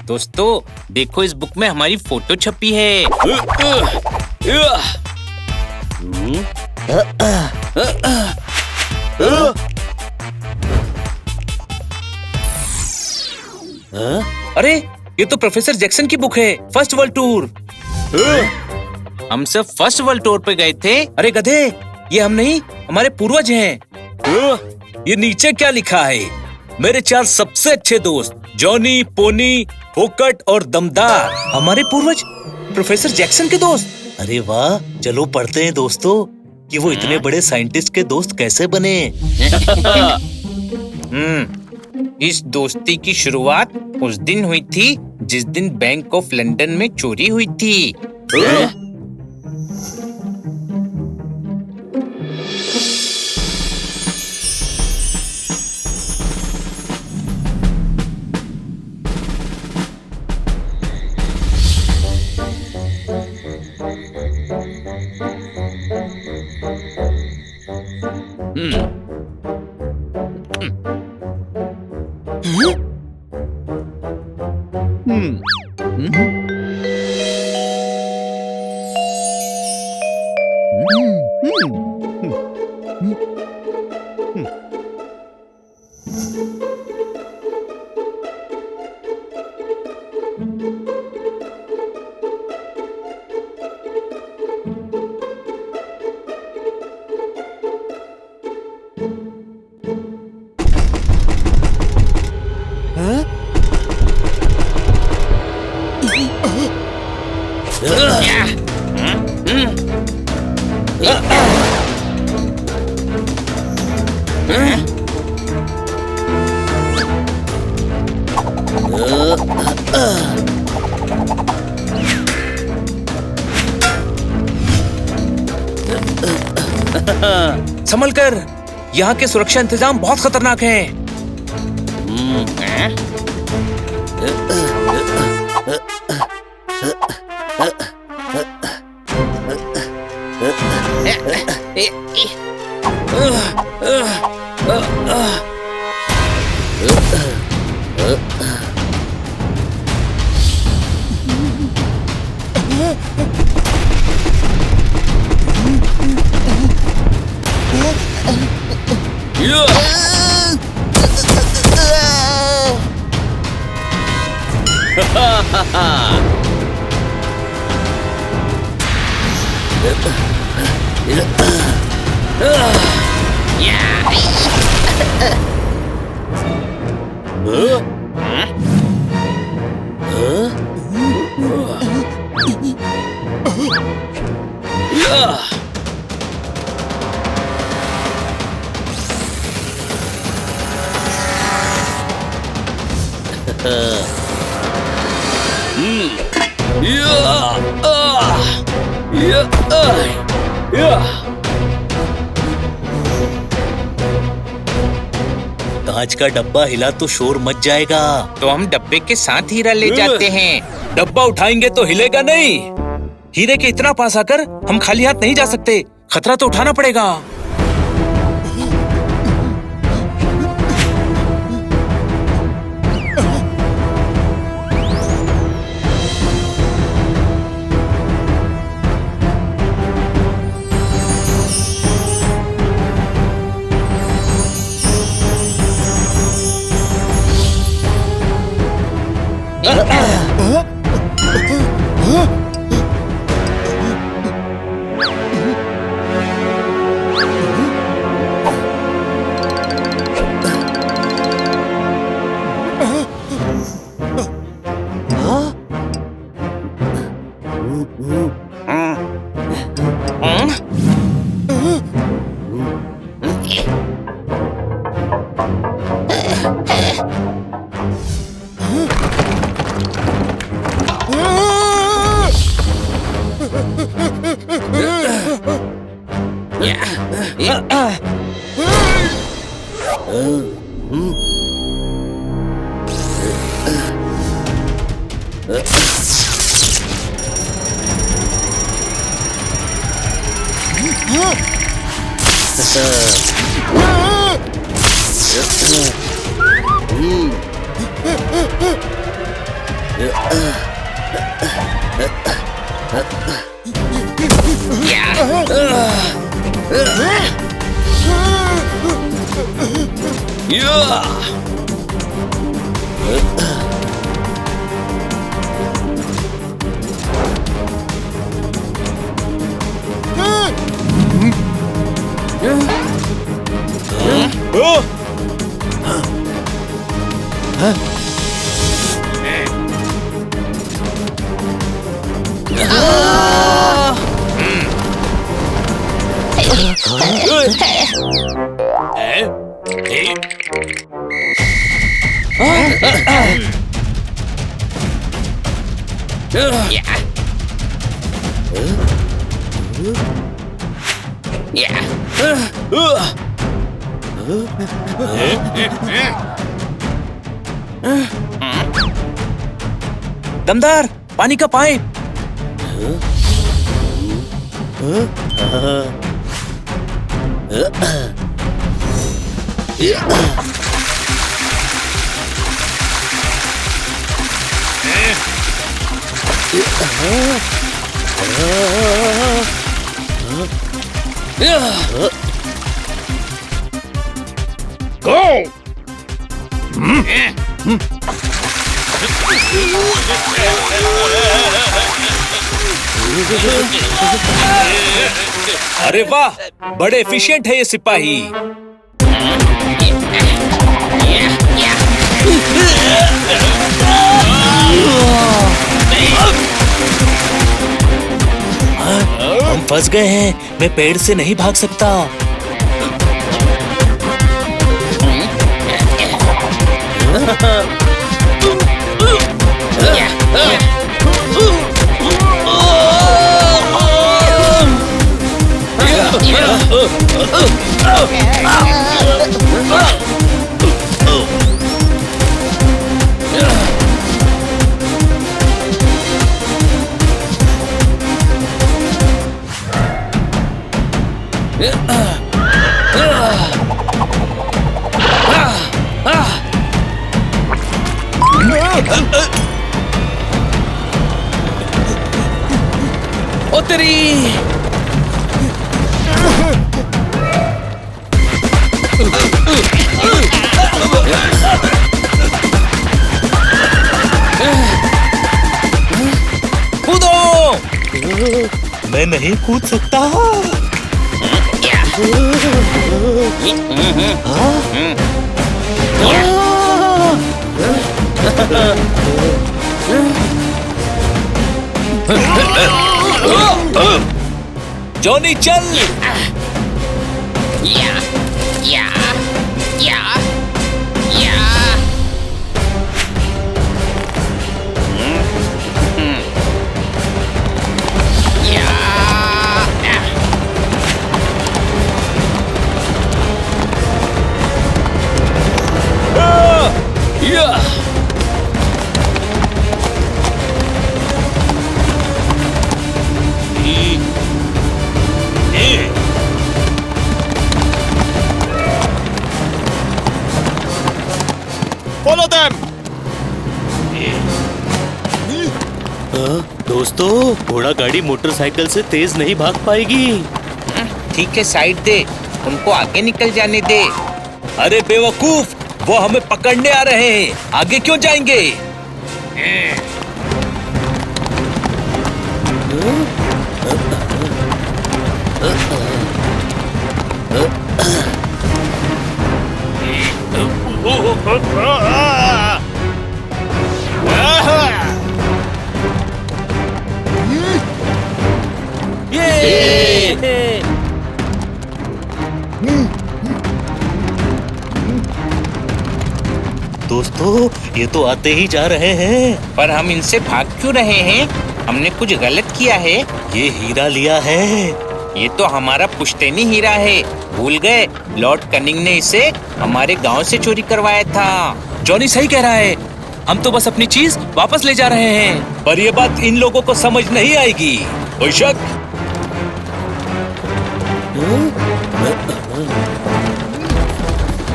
दोस्तों देखो, इस बुक में हमारी फोटो छपी है। अरे ये तो प्रोफेसर जैक्सन की बुक है, फर्स्ट वर्ल्ड टूर। हम सब फर्स्ट वर्ल्ड टूर पे गए थे। अरे गधे, ये हम नहीं, हमारे पूर्वज हैं। ये नीचे क्या लिखा है? मेरे 4 सबसे अच्छे दोस्त, जॉनी, पोनी, फोकट और दमदार। हमारे पूर्वज प्रोफेसर जैक्सन के दोस्त। अरे वाह, चलो पढ़ते हैं दोस्तों कि वो इतने बड़े साइंटिस्ट के दोस्त कैसे बने। इस दोस्ती की शुरुआत उस दिन हुई थी जिस दिन बैंक ऑफ लंदन में चोरी हुई थी। संभल कर, यहाँ के सुरक्षा इंतजाम बहुत खतरनाक हैं। कांच का डब्बा हिला तो शोर मच जाएगा। तो हम डब्बे के साथ हीरा ले जाते हैं। डब्बा उठाएंगे तो हिलेगा नहीं। हीरे के इतना पास आकर हम खाली हाथ नहीं जा सकते, खतरा तो उठाना पड़ेगा। दमदार पानी का पाइप। अरे वाह, बड़े एफिशिएंट है ये सिपाही। हम फंस गए हैं, मैं पेड़ से नहीं भाग सकता। ओ तेरी! कूदो! मैं नहीं कूद सकता। जॉनी चल! Follow them! दोस्तों, घोड़ा गाड़ी मोटरसाइकिल से तेज नहीं भाग पाएगी। ठीक है, साइड दे, उनको आगे निकल जाने दे। अरे बेवकूफ, वो हमें पकड़ने आ रहे हैं, आगे क्यों जाएंगे? दोस्तों, ये तो आते ही जा रहे हैं। पर हम इनसे भाग क्यों रहे हैं? हमने कुछ गलत किया है? ये हीरा लिया है। ये तो हमारा पुश्तैनी हीरा है। भूल गए, लॉर्ड कनिंग ने इसे हमारे गांव से चोरी करवाया था। जॉनी सही कह रहा है। हम तो बस अपनी चीज वापस ले जा रहे हैं। पर ये बात इन लोगों को समझ नहीं आएगी। कोई शक?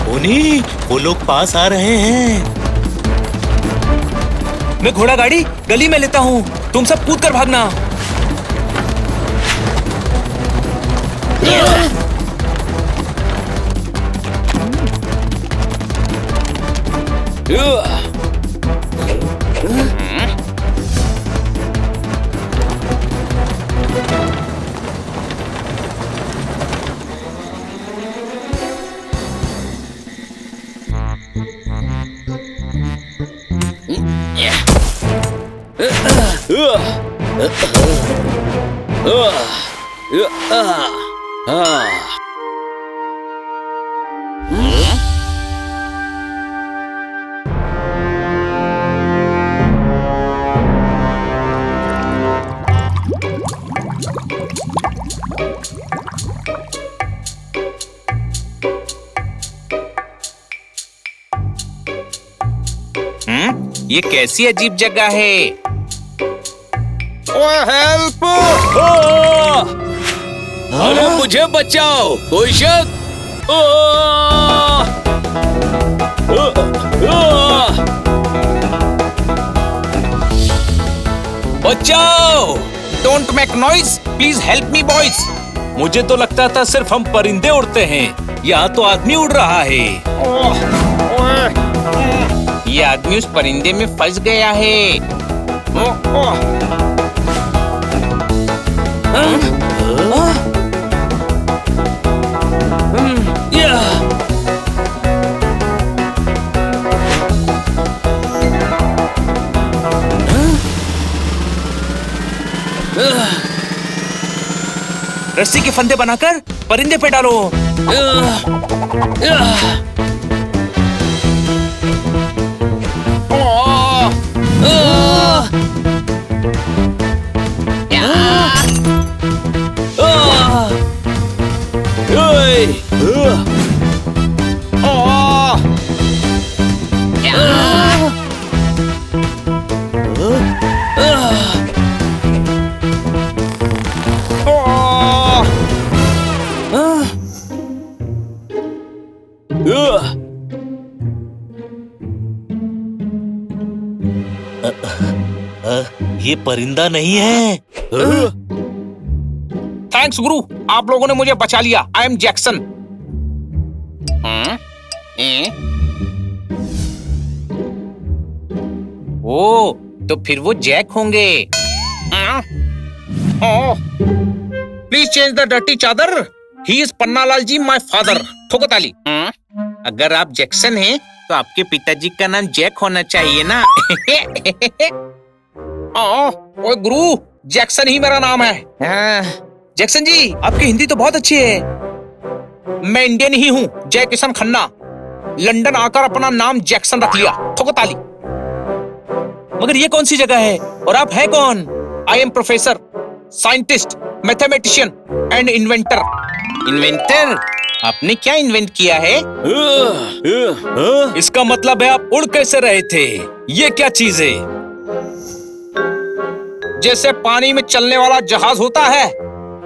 पोनी, वो लोग पास आ रहे हैं। मैं घोड़ा गाड़ी गली में लेता हूँ, तुम सब कूद कर भागना। ये कैसी अजीब जगह है? हेल्प! अरे मुझे बचाओ, कोई शक? बचाओ! Don't make noise, please help me boys. मुझे तो लगता था सिर्फ हम परिंदे उड़ते हैं, यहाँ तो आदमी उड़ रहा है। ये आदमी उस परिंदे में फंस गया है। रस्सी के फंदे बनाकर परिंदे पे डालो। ये परिंदा नहीं है। थैंक्स गुरु, आप लोगों ने मुझे बचा लिया। I am Jackson. ओ, तो फिर वो जैक होंगे। Please change the dirty chadar. He is Pannalal ji my father. ठोको ताली। अगर आप जैक्सन हैं, तो आपके पिताजी का नाम जैक होना चाहिए ना। ओए गुरु, जैक्सन ही मेरा नाम है। जैक्सन जी, आपकी हिंदी तो बहुत अच्छी है। मैं इंडियन ही हूँ, जय किशन खन्ना। लंदन आकर अपना नाम जैक्सन रख लिया। ठोको ताली। मगर ये कौन सी जगह है और आप हैं कौन? I am professor, scientist, mathematician and inventor. Inventor? आपने क्या इन्वेंट किया है? इसका मतलब है आप उड़ कैसे रहे थे? ये क्या चीज है? जैसे पानी में चलने वाला जहाज होता है,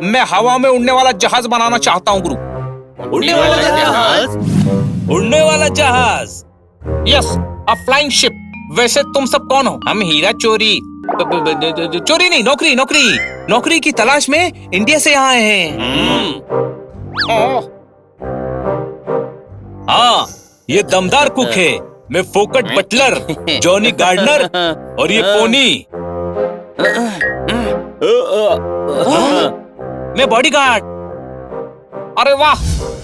मैं हवा में उड़ने वाला जहाज बनाना चाहता हूँ गुरु। उड़ने वाला जहाज? उड़ने वाला जहाज? Yes, a flying ship. वैसे तुम सब कौन हो? हम हीरा चोरी चोरी नहीं, नौकरी नौकरी नौकरी की तलाश में इंडिया से यहाँ आए हैं। हाँ, ये दमदार कुक है। मैं फोकट बटलर, जॉनी गार्डनर और ये पोनी। मैं बॉडीगार्ड। अरे वाह,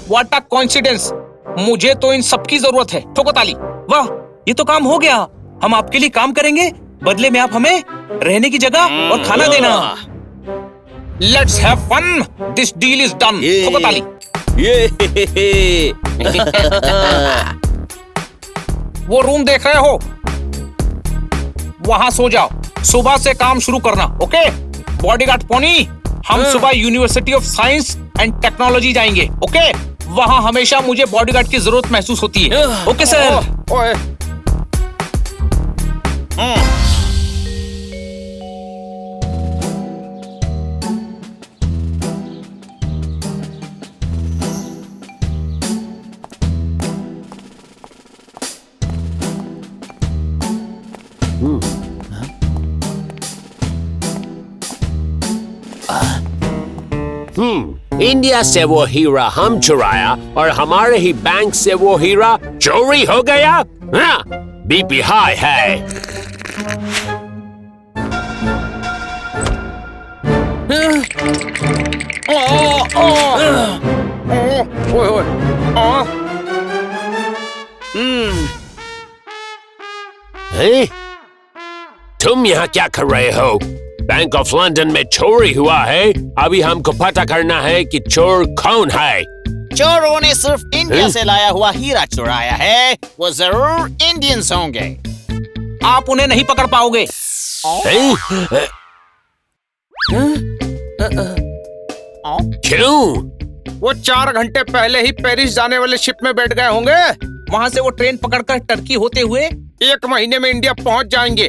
व्हाट अ कोइंसिडेंस। मुझे तो इन सबकी जरूरत है। ठोको ताली। वाह, ये तो काम हो गया। हम आपके लिए काम करेंगे, बदले में आप हमें रहने की जगह और खाना देना। Let's have fun. This deal is done. ठोको ताली। वो रूम देख रहे हो, वहां सो जाओ। सुबह से काम शुरू करना, ओके? बॉडीगार्ड पोनी, हम सुबह university of science and technology जाएंगे, ओके? वहां हमेशा मुझे बॉडीगार्ड की जरूरत महसूस होती है। Okay sir. इंडिया से वो हीरा हम चुराया और हमारे ही बैंक से वो हीरा चोरी हो गया। हाँ, बीपी हाई है। हैं? तुम यहाँ क्या कर रहे हो? बैंक ऑफ लंदन में चोरी हुआ है। अभी हमको पता करना है कि चोर कौन है। चोरों ने सिर्फ इंडिया से लाया हुआ हीरा चुराया है। वो जरूर इंडियंस होंगे। आप उन्हें नहीं पकड़ पाओगे। हैं? क्यों? वो 4 घंटे पहले ही पेरिस जाने वाले शिप में बैठ गए होंगे। वहाँ से वो ट्रेन पकड़कर टर्की होते हुए 1 महीने में इंडिया पहुंच जाएंगे।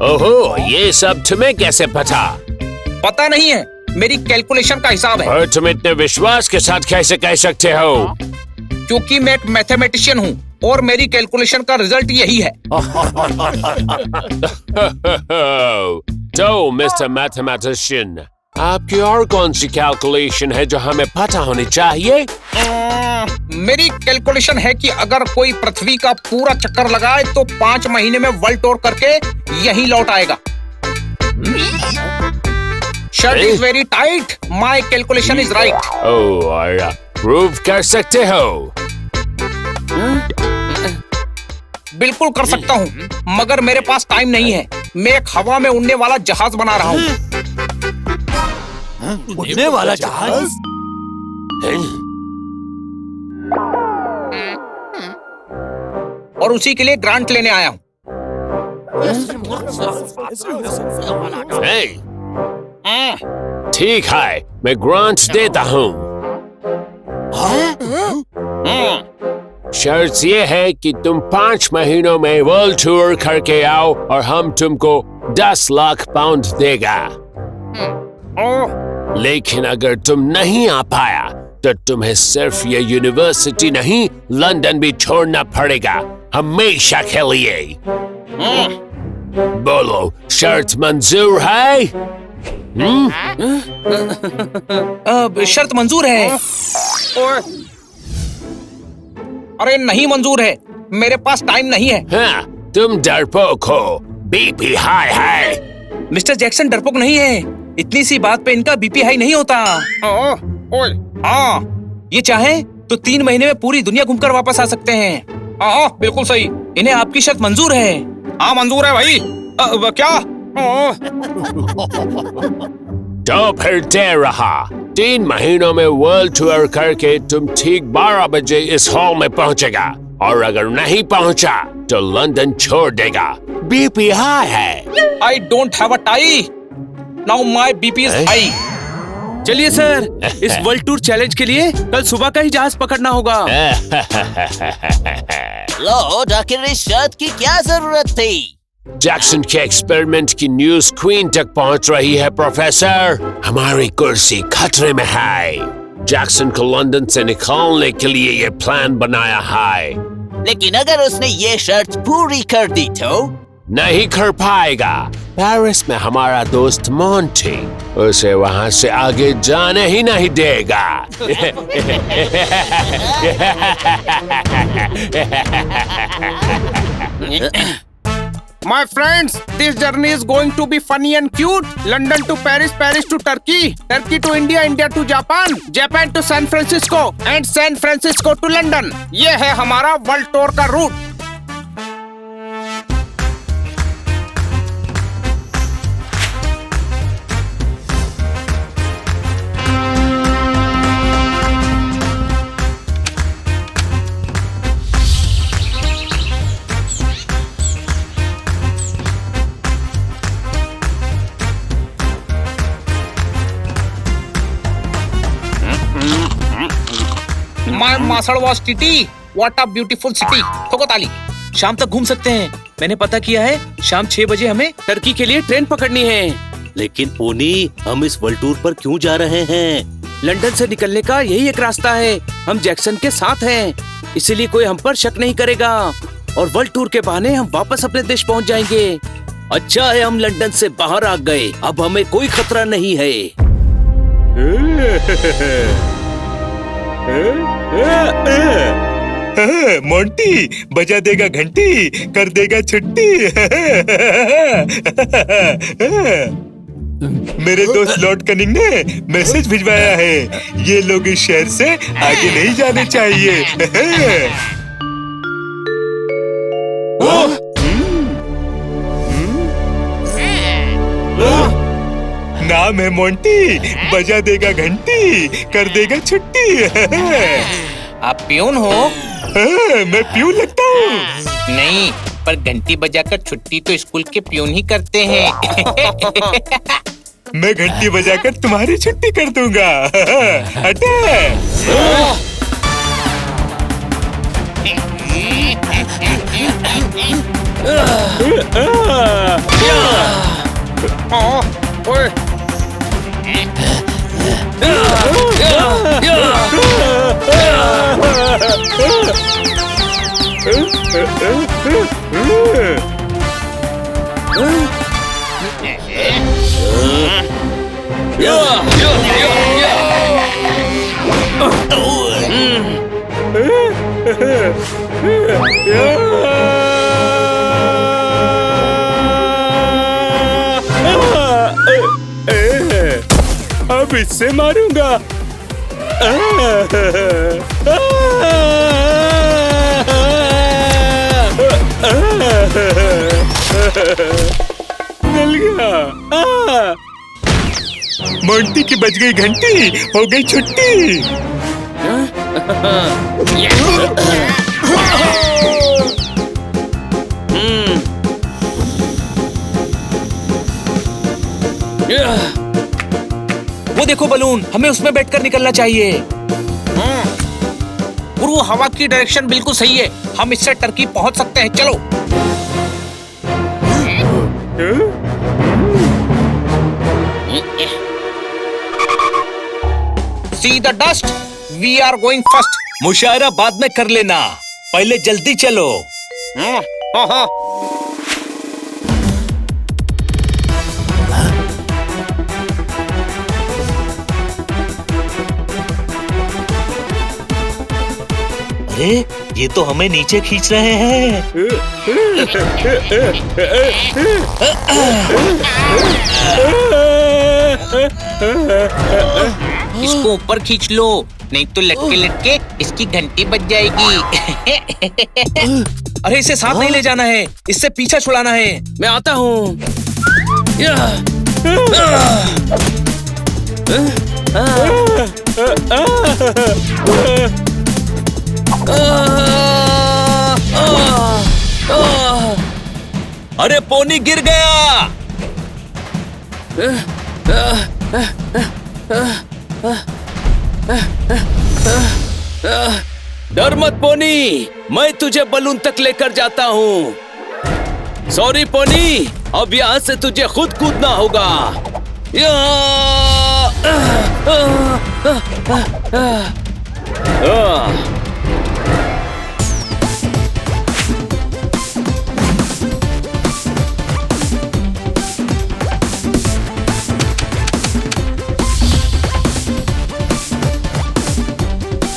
ओहो, ये सब तुम्हें कैसे पता? पता नहीं है, मेरी कैलकुलेशन का हिसाब है। और तुम इतने विश्वास के साथ कैसे कह सकते हो? क्योंकि मैं एक मैथमेटिशियन हूँ और मेरी कैलकुलेशन का रिजल्ट यही है। तो मिस्टर मैथमेटिशियन, आपकी और कौन सी कैलकुलेशन है जो हमें पता होनी चाहिए? मेरी कैलकुलेशन है कि अगर कोई पृथ्वी का पूरा चक्कर लगाए तो 5 महीने में वर्ल्ड टूर करके यहीं लौट आएगा। Shirt is very tight, my calculation is right. Oh, और प्रूव कर सकते हो? बिल्कुल कर सकता हूँ, मगर मेरे पास टाइम नहीं है। मैं एक हवा में उड़ने वाला जहाज बना रहा हूँ। उड़ने वाला जहाज? और उसी के लिए ग्रांट लेने आया हूँ। Hey, ठीक है, मैं ग्रांट देता हूँ। शर्त ये है कि तुम 5 महीनों में वर्ल्ड टूर करके आओ और हम तुमको 10 लाख पाउंड देगा। लेकिन अगर तुम नहीं आ पाया तो तुम्हें सिर्फ ये यूनिवर्सिटी नहीं, लंदन भी छोड़ना पड़ेगा, हमेशा के लिए। बोलो, शर्त मंजूर है? शर्त मंजूर है। अरे नहीं मंजूर है, मेरे पास टाइम नहीं है। हाँ, तुम डरपोक हो, बीपी हाई है। मिस्टर जैक्सन डरपोक नहीं है, इतनी सी बात पे इनका बीपी हाई नहीं होता। हाँ, ये चाहे तो 3 महीने में पूरी दुनिया घूमकर वापस आ सकते हैं। हाँ, बिल्कुल सही। इन्हें आपकी शर्त मंजूर है। हाँ मंजूर है भाई। क्या? तो फिर देर रहा। 3 महीनों में वर्ल्ड टूर करके तुम ठीक 12 बजे इस हॉल में पहुंचेगा, और अगर नहीं पहुंचा तो लंदन छोड़ देगा। बीपी हाई है। I don't have a tie, now my BP is high. चलिए सर, इस वर्ल्ड टूर चैलेंज के लिए कल सुबह का ही जहाज पकड़ना होगा। लॉर्ड, आखिर इस शर्त की क्या जरूरत थी? जैक्सन के एक्सपेरिमेंट की न्यूज़ क्वीन तक पहुंच रही है प्रोफेसर। हमारी कुर्सी खतरे में है। जैक्सन को लंदन से निकालने के लिए ये प्लान बनाया है। लेकिन अगर उसने ये शर्त पूरी कर दी तो? नहीं कर पाएगा। पेरिस में हमारा दोस्त मोंटी उसे वहां से आगे जाने ही नहीं देगा। My friends, this journey is going to be funny and cute. London to Paris, Paris to Turkey, Turkey to India, India to Japan, Japan to San Francisco, and San Francisco to London. ये है हमारा world tour का route. My Masad was titty. What a beautiful city. ठोको ताली। शाम तक घूम सकते हैं। मैंने पता किया है, शाम 6 बजे हमें टर्की के लिए ट्रेन पकड़नी है। लेकिन पोनी, हम इस वर्ल्ड टूर पर क्यों जा रहे हैं? लंदन से निकलने का यही एक रास्ता है। हम जैक्सन के साथ हैं, इसीलिए कोई हम पर शक नहीं करेगा और वर्ल्ड टूर के बहाने हम वापस अपने देश पहुंच जाएंगे। अच्छा है हम लंदन से बाहर आ गए, अब हमें कोई खतरा नहीं है। मोंटी बजा देगा घंटी, कर देगा छुट्टी। मेरे दोस्त लॉर्ड कनिंग ने मैसेज भिजवाया है, ये लोग इस शहर से आगे नहीं जाने चाहिए। नाम है मोंटी, बजा देगा घंटी, कर देगा छुट्टी। आप पियून हो? मैं प्यून लगता हूँ? नहीं, पर घंटी बजाकर छुट्टी तो स्कूल के पियून ही करते हैं। मैं घंटी बजाकर तुम्हारी छुट्टी कर दूंगा। हटे। ओए, अब इससे मारूंगा। मिल गया। मोंटी की बज गई घंटी, हो गई छुट्टी। वो देखो बलून, हमें उसमें बैठकर निकलना चाहिए। गुरु, हवा की डायरेक्शन बिल्कुल सही है, हम इससे टर्की पहुंच सकते हैं। चलो। See the dust? We are going first. मुशायरा बाद में कर लेना, पहले जल्दी चलो। अरे ये तो हमें नीचे खींच रहे हैं। इसको ऊपर खींच लो, नहीं तो लटके लटके इसकी घंटी बज जाएगी। अरे इसे साथ नहीं ले जाना है, इससे पीछा छुड़ाना है। मैं आता हूँ। अरे पोनी गिर गया। डर मत पोनी, मैं तुझे बलून तक लेकर जाता हूँ। सॉरी पोनी, अब यहाँ से तुझे खुद कूदना होगा।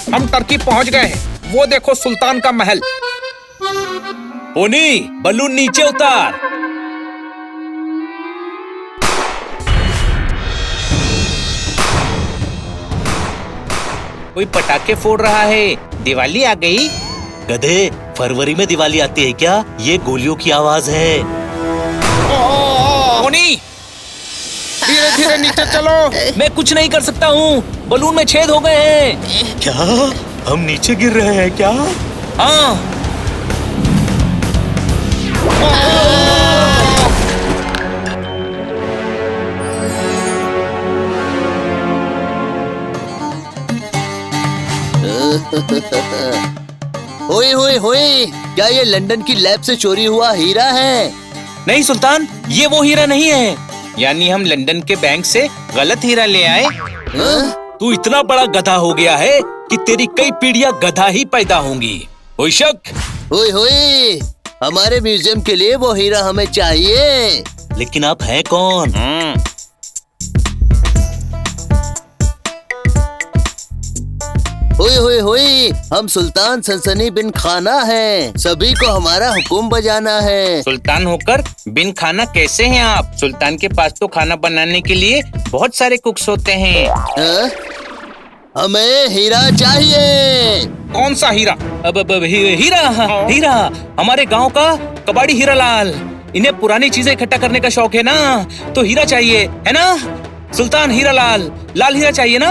हम टर्की पहुंच गए हैं, वो देखो सुल्तान का महल। पोनी, बलून नीचे उतार। कोई पटाखे फोड़ रहा है, दिवाली आ गई। गधे, फरवरी में दिवाली आती है क्या? ये गोलियों की आवाज है। पोनी, धीरे धीरे नीचे चलो। मैं कुछ नहीं कर सकता हूँ, बलून में छेद हो गए हैं। क्या हम नीचे गिर रहे हैं क्या? हाँ। ओए होए होए, क्या ये लंदन की लैब से चोरी हुआ हीरा है? नहीं सुल्तान, ये वो हीरा नहीं है। यानी हम लंदन के बैंक से गलत हीरा ले आए। तू इतना बड़ा गधा हो गया है कि तेरी कई पीढ़ियां गधा ही पैदा होंगी। कोई शक? ओए होए, हमारे म्यूजियम के लिए वो हीरा हमें चाहिए। लेकिन आप हैं कौन? ओए होए होए, हम सुल्तान सनसनी बिन खाना हैं। सभी को हमारा हुक्म बजाना है। सुल्तान होकर बिन खाना कैसे हैं आप? सुल्तान के पास तो खाना बनाने के लिए बहुत सारे कुक्स होते हैं। हमें हीरा चाहिए। कौन सा हीरा? अब हीरा, हीरा हमारे गांव का कबाड़ी हीरा लाल। इन्हें पुरानी चीजें इकट्ठा करने का शौक है ना, तो हीरा चाहिए है ना? सुल्तान हीरा लाल, लाल हीरा चाहिए ना?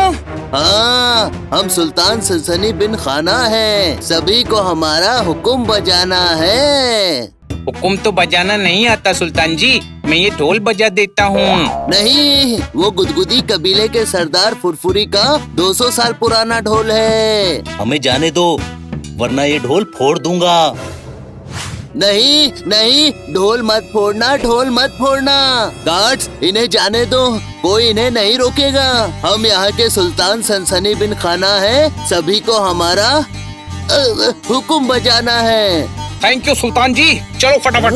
हाँ, हम सुल्तान सनसनी बिन खाना हैं। सभी को हमारा हुक्म बजाना है। हुक्म तो बजाना नहीं आता सुल्तान जी, मैं ये ढोल बजा देता हूँ। नहीं, वो गुदगुदी कबीले के सरदार फुरफुरी का 200 साल पुराना ढोल है। हमें जाने दो, वरना ये ढोल फोड़ दूंगा। नहीं नहीं, ढोल मत फोड़ना, ढोल मत फोड़ना। गार्ड्स, इन्हें जाने दो, कोई इन्हें नहीं रोकेगा। हम यहाँ के सुल्तान सनसनी बिन खाना है। सभी को हमारा हुक्म बजाना है। थैंक यू सुल्तान जी, चलो फटाफट।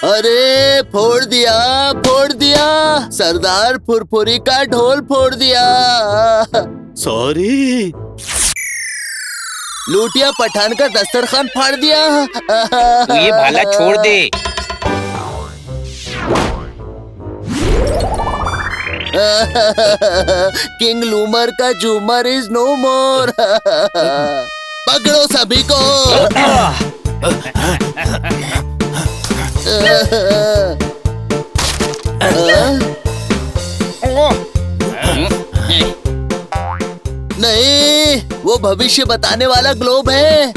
अरे फोड़ दिया, फोड़ दिया, सरदार फुरफुरी का ढोल फोड़ दिया। सॉरी। लूटिया पठान का दस्तरखान फाड़ दिया। तू ये भाला छोड़ दे। किंग लूमर का झूमर इज नो मोर। पकड़ो सभी को। नहीं, वो भविष्य बताने वाला ग्लोब है।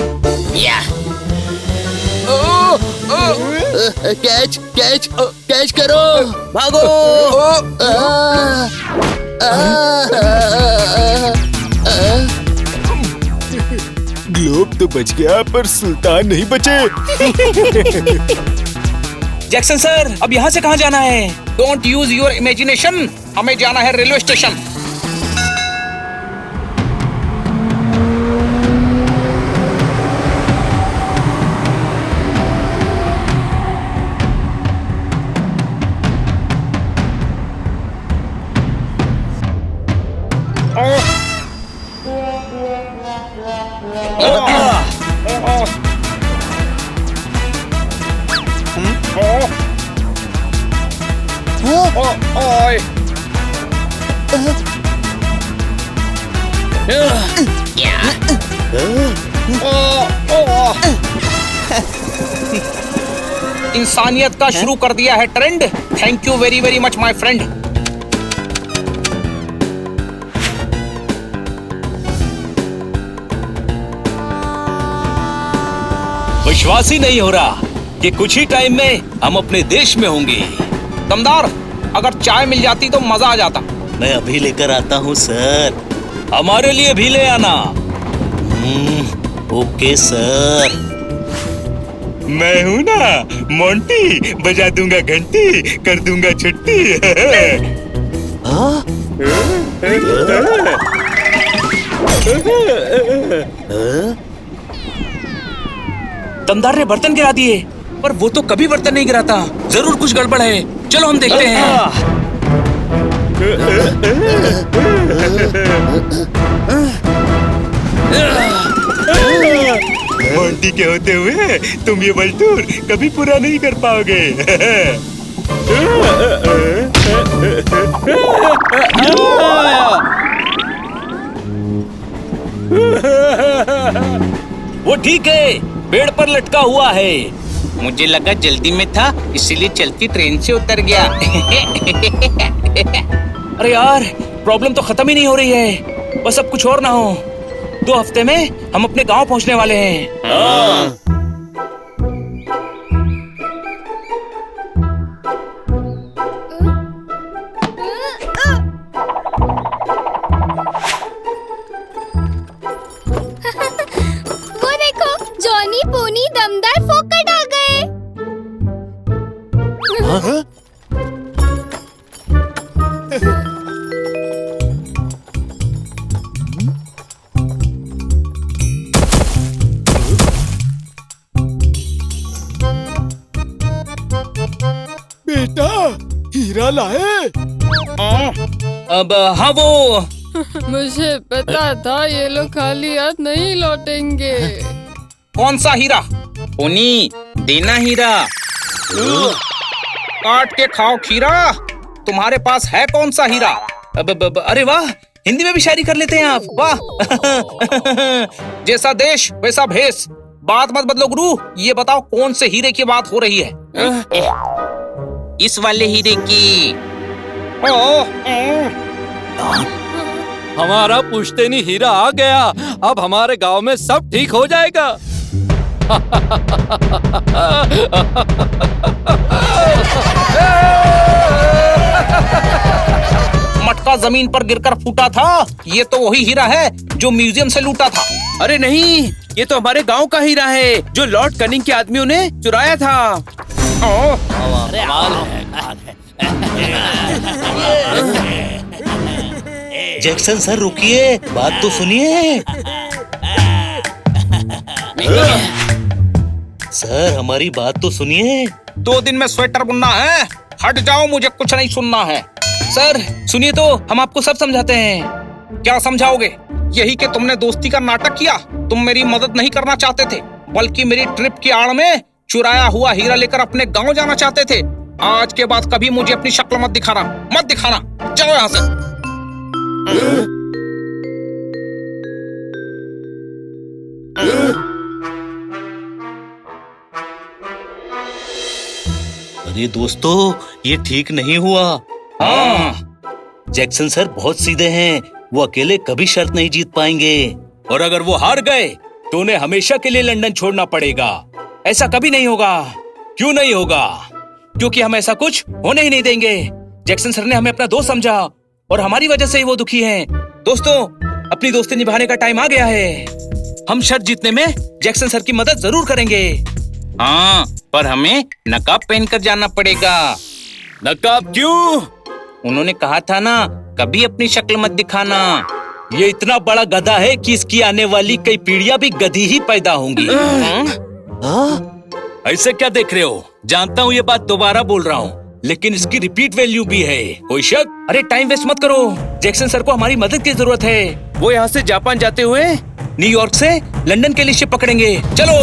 कैच कैच कैच करो, भागो। ग्लोब तो बच गया, पर सुल्तान नहीं बचे। जैक्सन सर, अब यहाँ से कहाँ जाना है? डोंट यूज योर इमेजिनेशन, हमें जाना है रेलवे स्टेशन। इंसानियत का शुरू कर दिया है trend. Thank you very very much my friend. विश्वास ही नहीं हो रहा कि कुछ ही टाइम में हम अपने देश में होंगे। दमदार, अगर चाय मिल जाती तो मजा आ जाता। मैं अभी लेकर आता हूँ सर। हमारे लिए भी ले आना। Okay sir. मैं हूँ ना मोंटी, बजा दूंगा घंटी, कर दूंगा छुट्टी। दमदार ने बर्तन गिरा दिए, पर वो तो कभी बर्तन नहीं गिराता। जरूर कुछ गड़बड़ है, चलो हम देखते हैं। मोंटी के होते हुए तुम ये वल्टूर कभी पूरा नहीं कर पाओगे। वो ठीक है, पेड़ पर लटका हुआ है। मुझे लगा जल्दी में था, इसीलिए चलती ट्रेन से उतर गया। अरे यार, प्रॉब्लम तो खत्म ही नहीं हो रही है। बस अब कुछ और ना हो। 2 हफ्ते में हम अपने गांव पहुंचने वाले हैं। बेटा हीरा लाए। अब हाँ वो मुझे पता था ये लोग खाली हाथ नहीं लौटेंगे। कौन सा हीरा? पोनी देना हीरा। काट के खाओ खीरा। तुम्हारे पास है कौन सा हीरा? अरे वाह, हिंदी में भी शायरी कर लेते हैं आप, वाह। जैसा देश वैसा भेष। बात मत बदलो गुरु, ये बताओ कौन से हीरे की बात हो रही है? इस वाले हीरे की। हमारा पुश्तैनी हीरा आ गया। अब हमारे गांव में सब ठीक हो जाएगा। मटका जमीन पर गिरकर फूटा था। ये तो वही हीरा है जो म्यूजियम से लूटा था। अरे नहीं, ये तो हमारे गांव का हीरा है जो लॉर्ड कनिंग के आदमियों ने चुराया था। जैक्सन सर रुकिए, बात तो सुनिए। सर हमारी बात तो सुनिए। 2 दिन में स्वेटर बुनना है। हट जाओ, मुझे कुछ नहीं सुनना है। सर सुनिए तो, हम आपको सब समझाते हैं। क्या समझाओगे? यही कि तुमने दोस्ती का नाटक किया। तुम मेरी मदद नहीं करना चाहते थे, बल्कि मेरी ट्रिप की आड़ में चुराया हुआ हीरा लेकर अपने गांव जाना चाहते थे। आज के बाद कभी मुझे अपनी शक्ल मत दिखाना, मत दिखाना। चलो यहाँ से। अरे दोस्तों, ये ठीक नहीं हुआ। हाँ, जैक्सन सर बहुत सीधे हैं। वो अकेले कभी शर्त नहीं जीत पाएंगे। और अगर वो हार गए तो उन्हें हमेशा के लिए लंदन छोड़ना पड़ेगा। ऐसा कभी नहीं होगा। क्यों नहीं होगा? क्योंकि हम ऐसा कुछ होने ही नहीं देंगे। जैक्सन सर ने हमें अपना दोस्त समझा और हमारी वजह से ही वो दुखी हैं। दोस्तों, अपनी दोस्ती निभाने का टाइम आ गया है। हम शर्त जीतने में जैक्सन सर की मदद जरूर करेंगे। हाँ, पर हमें नकाब पहनकर जाना पड़ेगा। नकाब क्यों? उन्होंने कहा था ना, कभी अपनी शक्ल मत दिखाना। ये इतना बड़ा गधा है कि इसकी आने वाली कई पीढ़ियां भी गधी ही पैदा होंगी। ऐसे क्या देख रहे हो? जानता हूँ ये बात दोबारा बोल रहा हूँ, लेकिन इसकी रिपीट वैल्यू भी है। कोई शक? अरे टाइम वेस्ट मत करो। जैक्सन सर को हमारी मदद की जरूरत है। वो यहाँ से जापान जाते हुए न्यूयॉर्क से लंदन के लिए शिप पकड़ेंगे। चलो।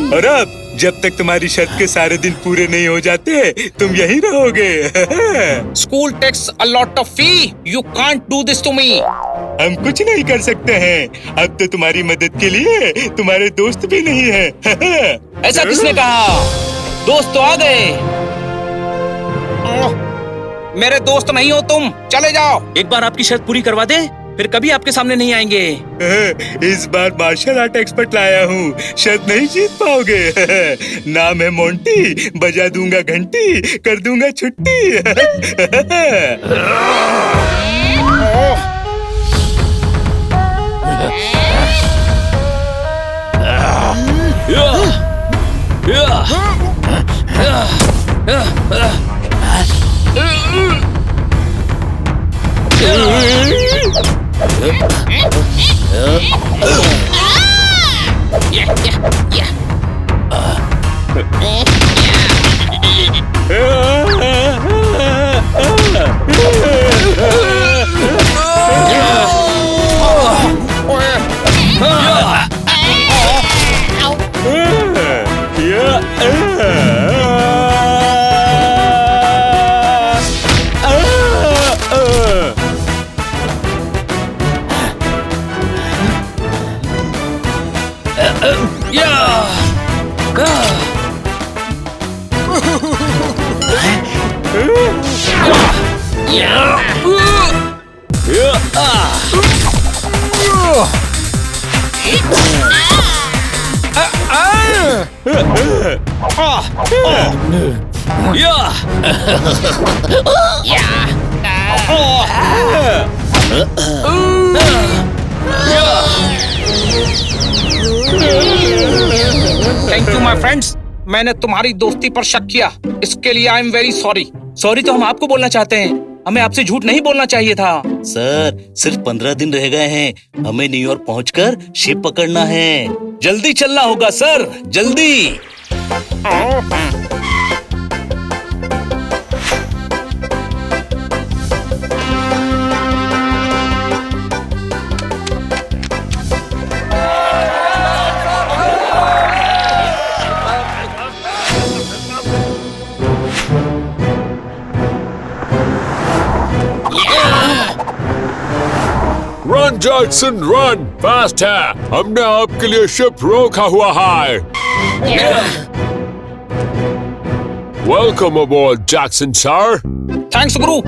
और अब जब तक तुम्हारी शर्त के सारे दिन पूरे नहीं हो जाते, तुम यहीं रहोगे। School takes a lot of fee. You can't do this to me. हम कुछ नहीं कर सकते हैं। अब तो तुम्हारी मदद के लिए तुम्हारे दोस्त भी नहीं है। ऐसा किसने कहा? दोस्त तो आ गए। मेरे दोस्त नहीं हो तुम, चले जाओ। एक बार आपकी शर्त पूरी करवा दे, फिर कभी आपके सामने नहीं आएंगे। इस बार मार्शल आर्ट एक्सपर्ट लाया हूँ, शर्त नहीं जीत पाओगे। नाम है मोंटी, बजा दूंगा घंटी, कर दूंगा छुट्टी। थैंक यू माय फ्रेंड्स, मैंने तुम्हारी दोस्ती पर शक किया, इसके लिए I am very sorry. Sorry तो हम आपको बोलना चाहते हैं, हमें आपसे झूठ नहीं बोलना चाहिए था। सर सिर्फ 15 दिन रह गए हैं, हमें न्यूयॉर्क पहुंचकर शिप पकड़ना है। जल्दी चलना होगा सर, जल्दी। रन जैक्सन रन, फास्ट है, हमने आपके लिए शिप रोका हुआ है। Welcome aboard Jackson sir. Thanks guru.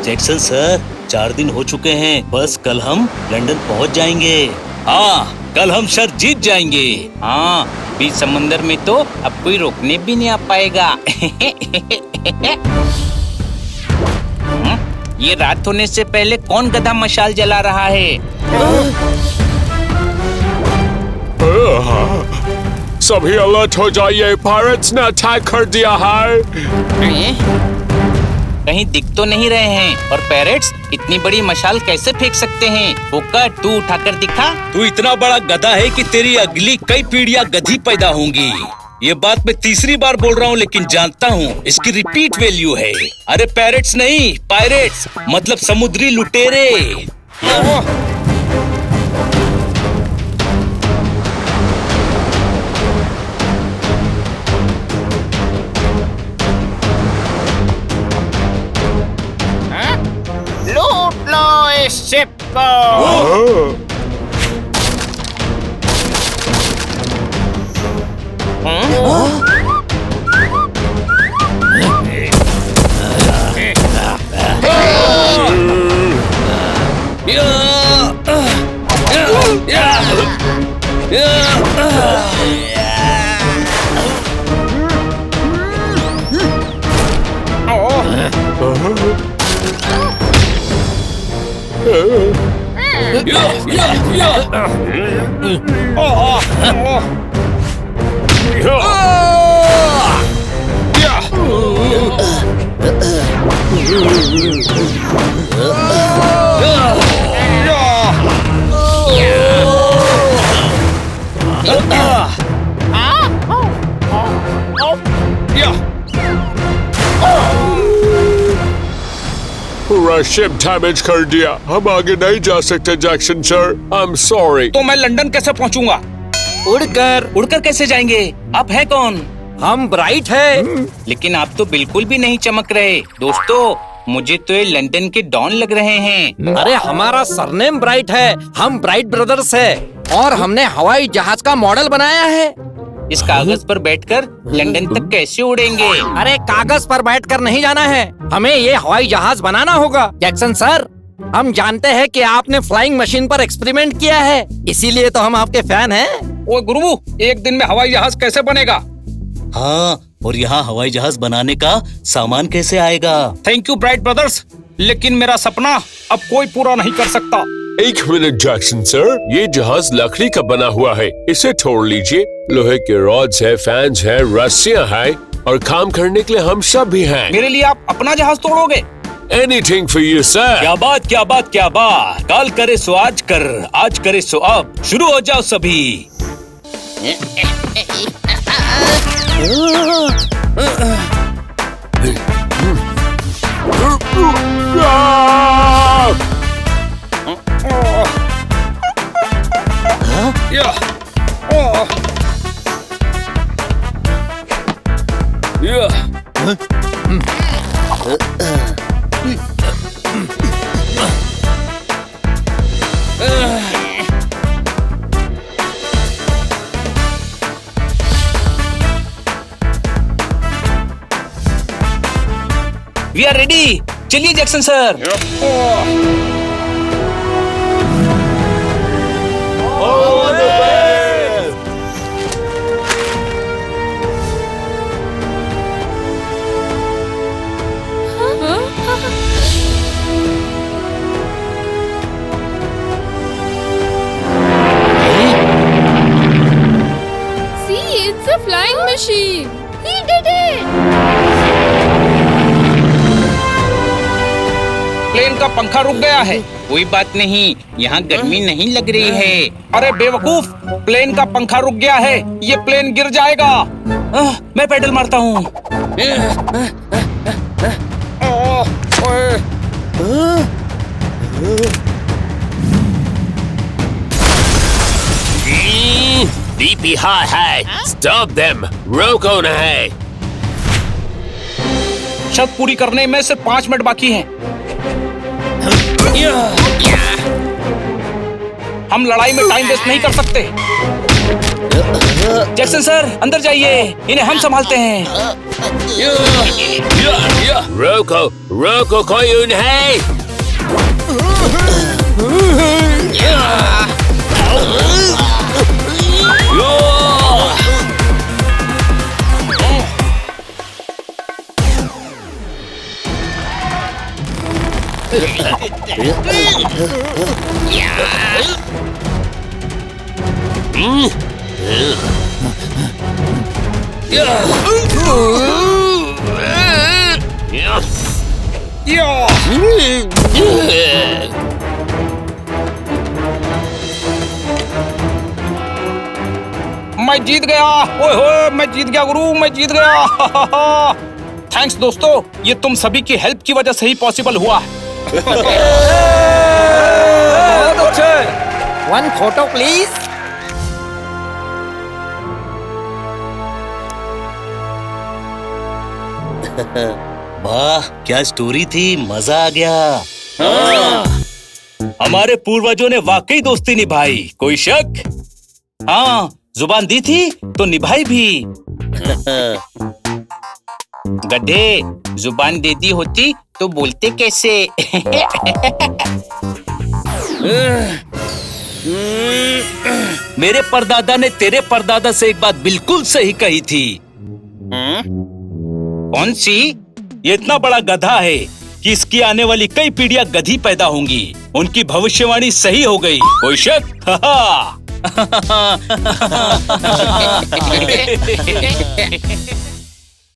Jackson sir 4 दिन हो चुके हैं, बस कल हम लंदन पहुंच जाएंगे। हाँ, कल हम शर्त जीत जाएंगे। हाँ, बीच समंदर में तो अब कोई रोकने भी नहीं आ पाएगा। ये रात होने से पहले कौन गधा मशाल जला रहा है? सभी अलर्ट हो जाइए, पायरेट्स ने अटैक कर दिया है। कहीं दिख तो नहीं रहे हैं, और पैरेट्स इतनी बड़ी मशाल कैसे फेंक सकते हैं? फोकर, तू उठाकर दिखा। तू इतना बड़ा गधा है कि तेरी अगली कई पीढ़ियां गधी पैदा होंगी। ये बात मैं तीसरी बार बोल रहा हूँ, लेकिन जानता हूँ इसकी रिपीट वैल्यू है। अरे पैरेट्स नहीं, पायरेट्स मतलब समुद्री लुटेरे। लूट लो इस शिप को। पूरा शिप डैमेज कर दिया, हम आगे नहीं जा सकते Jackson sir, I am sorry. तो मैं लंदन कैसे पहुंचूंगा? उड़कर कैसे जाएंगे? आप है कौन? हम ब्राइट है। लेकिन आप तो बिल्कुल भी नहीं चमक रहे। दोस्तों, मुझे तो ये लंदन के डॉन लग रहे हैं। अरे हमारा सरनेम ब्राइट है, हम ब्राइट ब्रदर्स है, और हमने हवाई जहाज का मॉडल बनाया है। इस कागज पर बैठकर लंदन तक कैसे उड़ेंगे? अरे कागज पर बैठकर नहीं जाना है, हमें ये हवाई जहाज बनाना होगा। जैक्सन सर, हम जानते हैं कि आपने फ्लाइंग मशीन पर एक्सपेरिमेंट किया है, इसीलिए तो हम आपके फैन हैं। ओ गुरु, एक दिन में हवाई जहाज कैसे बनेगा? हाँ, और यहाँ हवाई जहाज बनाने का सामान कैसे आएगा? थैंक यू ब्राइट ब्रदर्स, लेकिन मेरा सपना अब कोई पूरा नहीं कर सकता। एक मिनट जैक्सन सर, ये जहाज लकड़ी का बना हुआ है, इसे तोड़ लीजिए। लोहे के रॉड्स है, फैंस है, रस्सियाँ है, और काम करने के लिए हम सब भी हैं। मेरे लिए आप अपना जहाज तोड़ोगे? Anything for you, sir. क्या बात, क्या बात, क्या बात। काल करे सो आज कर, आज करे सो अब। शुरू हो जाओ सभी। Are ready. चलिए Jackson sir. See, it's a flying machine. He did it. Plane का पंखा रुक गया है। कोई बात नहीं, यहाँ गर्मी नहीं लग रही है। अरे बेवकूफ, प्लेन का पंखा रुक गया है, ये प्लेन गिर जाएगा। मैं पेडल मारता हूँ। बीपी हाई है, स्टॉप देम, रोको नहीं। शर्त पूरी करने में सिर्फ 5 मिनट बाकी हैं। हम लड़ाई में टाइम वेस्ट नहीं कर सकते। जैक्सन सर अंदर जाइए, इन्हें हम संभालते हैं। रोको रोको, कोई नहीं। मैं जीत गया। ओए होए, मैं जीत गया गुरु, मैं जीत गया। थैंक्स दोस्तों, ये तुम सभी की हेल्प की वजह से ही पॉसिबल हुआ। One photo please. वाह, क्या स्टोरी थी, मजा आ गया। हमारे पूर्वजों ने वाकई दोस्ती निभाई, कोई शक? हाँ, जुबान दी थी तो निभाई भी। गधे, जुबान दे दी होती तो बोलते कैसे? मेरे परदादा ने तेरे परदादा से एक बात बिल्कुल सही कही थी। कौन सी? ये इतना बड़ा गधा है कि इसकी आने वाली कई पीढ़ियां गधी पैदा होंगी। उनकी भविष्यवाणी सही हो गई, कोई शक?